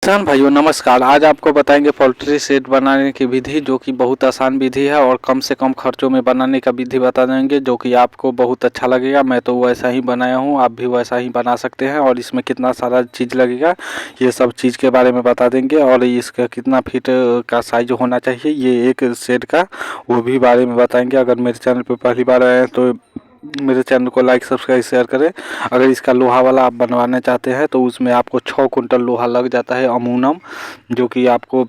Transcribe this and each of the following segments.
किसान भाइयों नमस्कार। आज आपको बताएंगे पोल्ट्री शेड बनाने की विधि, जो कि बहुत आसान विधि है और कम से कम खर्चों में बनाने का विधि बता देंगे, जो कि आपको बहुत अच्छा लगेगा। मैं तो वैसा ही बनाया हूं, आप भी वैसा ही बना सकते हैं। और इसमें कितना सारा चीज़ लगेगा ये सब चीज़ के बारे में बता देंगे, और इसका कितना फीट का साइज होना चाहिए ये एक शेड का, वो भी बारे में बताएंगे। अगर मेरे चैनल पर पहली बार आए हैं तो मेरे चैनल को लाइक सब्सक्राइब शेयर करें। अगर इसका लोहा वाला आप बनवाना चाहते हैं तो उसमें आपको 6 कुंटल लोहा लग जाता है अमूनम, जो कि आपको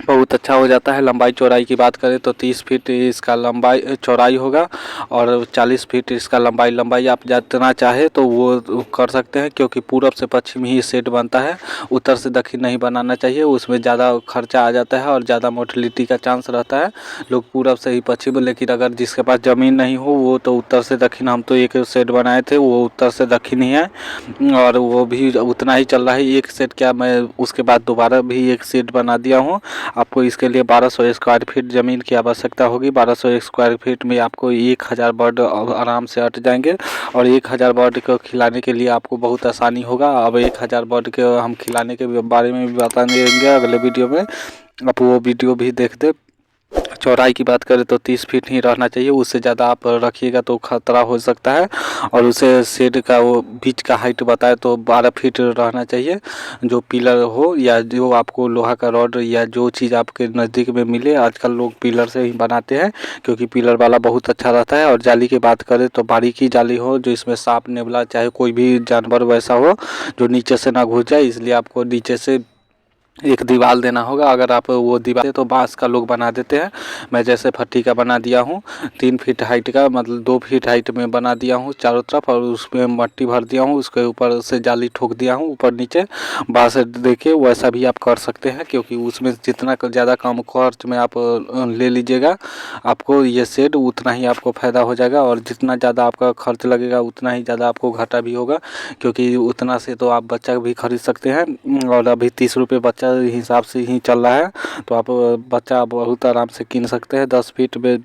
बहुत अच्छा हो जाता है। लंबाई चौड़ाई की बात करें तो 30 फीट इसका लंबाई चौड़ाई होगा और 40 फीट इसका लंबाई आप जितना चाहे तो वो कर सकते हैं, क्योंकि पूरब से पश्चिम ही सेट बनता है, उत्तर से दक्षिण नहीं बनाना चाहिए। उसमें ज़्यादा खर्चा आ जाता है और ज़्यादा मोर्टेलिटी का चांस रहता है। लोग पूरब से ही पश्चिम, लेकिन अगर जिसके पास ज़मीन नहीं हो वो तो उत्तर से दक्षिण। हम तो एक सेट बनाए थे वो उत्तर से दक्षिण ही है और वो भी उतना ही चल रहा है। एक सेट क्या, मैं उसके बाद दोबारा भी एक सेट बना दिया हूँ। आपको इसके लिए 1200 स्क्वायर फीट ज़मीन की आवश्यकता होगी। 1200 स्क्वायर फीट में आपको 1000 बर्ड आराम से अट जाएंगे और 1000 बर्ड को खिलाने के लिए आपको बहुत आसानी होगा। अब 1000 बर्ड के हम खिलाने के बारे में भी बता देंगे अगले वीडियो में, आप वो वीडियो भी देख दे। चौड़ाई की बात करें तो 30 फीट ही रहना चाहिए, उससे ज़्यादा आप रखिएगा तो खतरा हो सकता है। और उसे शेड का वो बीच का हाइट बताए तो 12 फीट रहना चाहिए। जो पिलर हो या जो आपको लोहा का रॉड या जो चीज़ आपके नज़दीक में मिले, आजकल लोग पिलर से ही बनाते हैं क्योंकि पिलर वाला बहुत अच्छा रहता है। और जाली की बात करें तो बारीकी जाली हो, जो इसमें सांप नेवला चाहे कोई भी जानवर वैसा हो जो नीचे से ना घुस जाए, इसलिए आपको नीचे से एक दीवार देना होगा। अगर आप वो दीवार तो बांस का लोग बना देते हैं, मैं जैसे फट्टी का बना दिया हूँ। 3 फीट हाइट का, मतलब 2 फीट हाइट में बना दिया हूँ चारों तरफ, और उसमें मट्टी भर दिया हूँ, उसके ऊपर से जाली ठोक दिया हूँ ऊपर नीचे। बांस देखिए वैसा भी आप कर सकते हैं, क्योंकि उसमें जितना ज़्यादा कम खर्च में आप ले लीजिएगा आपको ये शेड उतना ही आपको फ़ायदा हो जाएगा। और जितना ज़्यादा आपका खर्च लगेगा उतना ही ज़्यादा आपको घाटा भी होगा, क्योंकि उतना से तो आप बच्चा भी खरीद सकते हैं। और अभी 30 रुपये बच्चा हिसाब से ही चल रहा है, तो आप बच्चा बहुत आराम से कीन सकते हैं। 10 फीट में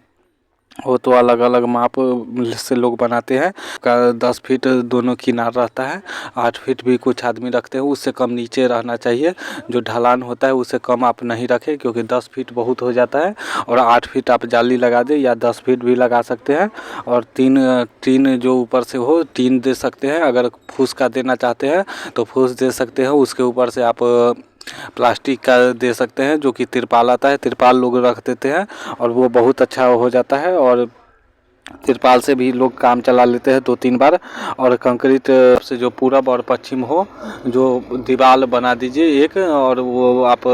वो तो अलग अलग माप से लोग बनाते हैं का 10 फीट दोनों किनार रहता है। 8 फीट भी कुछ आदमी रखते हैं, उससे कम नीचे रहना चाहिए। जो ढलान होता है उससे कम आप नहीं रखें, क्योंकि 10 फीट बहुत हो जाता है। और 8 फीट आप जाली लगा दें या 10 फीट भी लगा सकते हैं। और तीन जो ऊपर से हो 3 दे सकते हैं। अगर फूस का देना चाहते हैं तो फूस दे सकते हैं, उसके ऊपर से आप प्लास्टिक का दे सकते हैं, जो कि तिरपाल आता है, तिरपाल लोग रख देते हैं और वो बहुत अच्छा हो जाता है। और तिरपाल से भी लोग काम चला लेते हैं 2-3 बार। और कंक्रीट से जो पूरब और पश्चिम हो जो दीवार बना दीजिए एक, और वो आप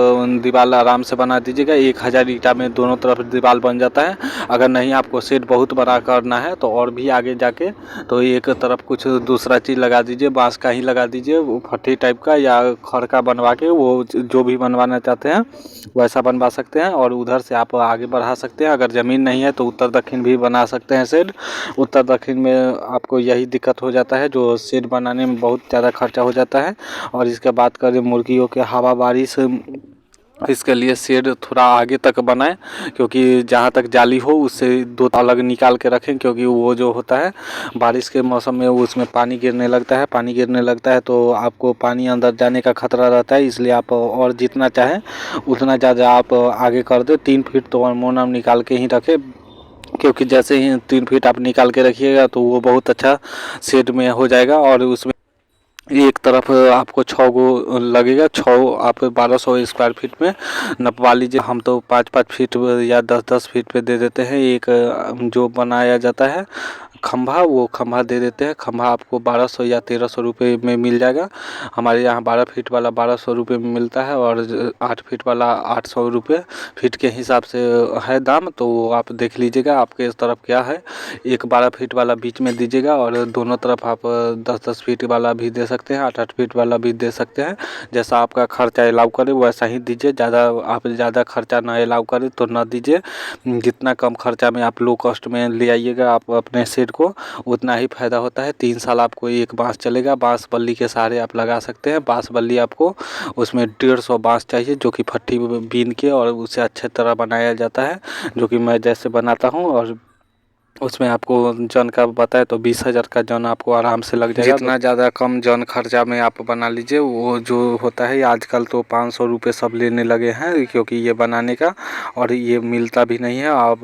दीवार आराम से बना दीजिएगा। 1000 ईंटा में दोनों तरफ दीवार बन जाता है। अगर नहीं आपको शेड बहुत बड़ा करना है तो और भी आगे जाके तो एक तरफ कुछ दूसरा चीज़ लगा दीजिए, बांस का ही लगा दीजिए, वो फट्टी टाइप का या खड़ का बनवा के, वो जो भी बनवाना चाहते हैं वैसा बनवा सकते हैं। और उधर से आप आगे बढ़ा सकते हैं। अगर ज़मीन नहीं है तो उत्तर दक्षिण भी बना सकते हैं शेड। उत्तर दक्षिण में आपको यही दिक्कत हो जाता है, जो शेड बनाने में बहुत ज़्यादा खर्चा हो जाता है। और इसके बात करें मुर्गियों के हवा बारिश, इसके लिए शेड थोड़ा आगे तक बनाएं, क्योंकि जहाँ तक जाली हो उससे 2 अलग निकाल के रखें, क्योंकि वो जो होता है बारिश के मौसम में उसमें पानी गिरने लगता है तो आपको पानी अंदर जाने का खतरा रहता है। इसलिए आप और जितना चाहें उतना ज़्यादा आप आगे कर दें। 3 फीट तो अमोनम निकाल के ही रखें, क्योंकि जैसे ही 3 फीट आप निकाल के रखिएगा तो वो बहुत अच्छा शेड में हो जाएगा। और उसमें एक तरफ आपको 6 गो लगेगा, 6 आप 1200 स्क्वायर फीट में नपवा लीजिए। हम तो 5-5 फीट या 10-10 फीट पे दे देते हैं। एक जो बनाया जाता है खंभा, वो खंभा दे देते हैं। खंभा आपको 1200 या 1300 रुपये में मिल जाएगा। हमारे यहाँ 12 फीट वाला 1200 रुपये में मिलता है और 8 फीट वाला 800 रुपये फीट के हिसाब से है दाम। तो वो आप देख लीजिएगा आपके इस तरफ क्या है। एक 12 फीट वाला बीच में दीजिएगा और दोनों तरफ आप 10-10 फीट वाला भी दे सकते हैं, 8-8 फीट वाला भी दे सकते हैं। जैसा आपका खर्चा अलाउ करे वैसा ही दीजिए। आप ज़्यादा खर्चा ना अलाउ करें तो ना दीजिए। जितना कम खर्चा में आप लो कॉस्ट में ले आइएगा आप अपने सेट को, उतना ही फ़ायदा होता है। 3 साल आपको एक बांस चलेगा। बांस बल्ली के सहारे आप लगा सकते हैं। बांस बल्ली आपको उसमें 150 बांस चाहिए, जो कि फट्टी बीन के और उसे अच्छे तरह बनाया जाता है, जो कि मैं जैसे बनाता हूँ। और उसमें आपको जन का बताए तो 20,000 का जन आपको आराम से लग जाएगा। जितना ज़्यादा कम जन खर्चा में आप बना लीजिए वो जो होता है, आजकल तो 500 रुपये सब लेने लगे हैं क्योंकि ये बनाने का, और ये मिलता भी नहीं है। आप